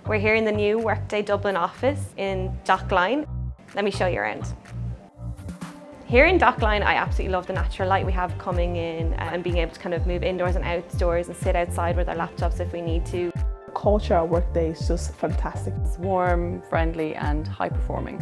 We're here in the new Workday Dublin office in Dockline. Let me show you around. Here in Dockline, I absolutely love the natural light we have coming in and being able to kind of move indoors and outdoors and sit outside with our laptops if we need to. The culture at Workday is just fantastic. It's warm, friendly and high performing.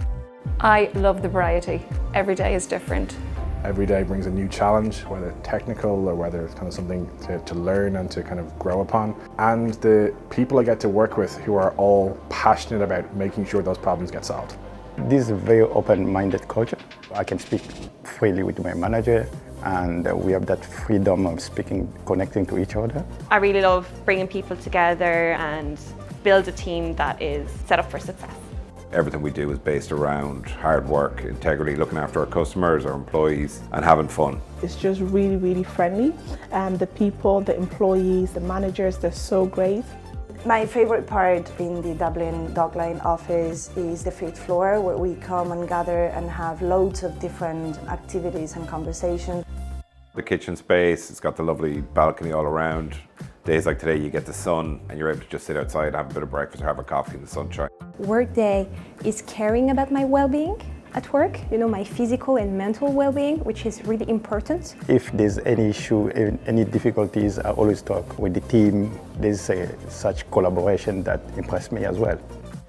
I love the variety. Every day is different. Every day brings a new challenge, whether technical or whether it's kind of something to learn and to kind of grow upon. And the people I get to work with who are all passionate about making sure those problems get solved. This is a very open-minded culture. I can speak freely with my manager and we have that freedom of speaking, connecting to each other. I really love bringing people together and build a team that is set up for success. Everything we do is based around hard work, integrity, looking after our customers, our employees, and having fun. It's just really, really friendly. The people, the employees, the managers, they're so great. My favorite part in the Dublin Dockline office is the fifth floor, where we come and gather and have loads of different activities and conversations. The kitchen space, it's got the lovely balcony all around. Days like today, you get the sun and you're able to just sit outside, have a bit of breakfast or have a coffee in the sunshine. Workday is caring about my well-being at work, my physical and mental well-being, which is really important. If there's any issue, any difficulties, I always talk with the team. There's such collaboration that impressed me as well.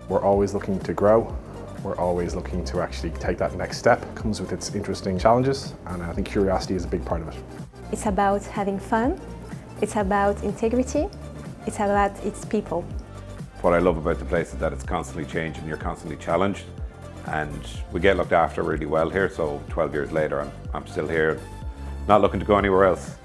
We're always looking to grow. We're always looking to actually take that next step. It comes with its interesting challenges, and I think curiosity is a big part of it. It's about having fun. It's about integrity. It's about its people. What I love about the place is that it's constantly changing, you're constantly challenged, and we get looked after really well here. So 12 years later, I'm still here, not looking to go anywhere else.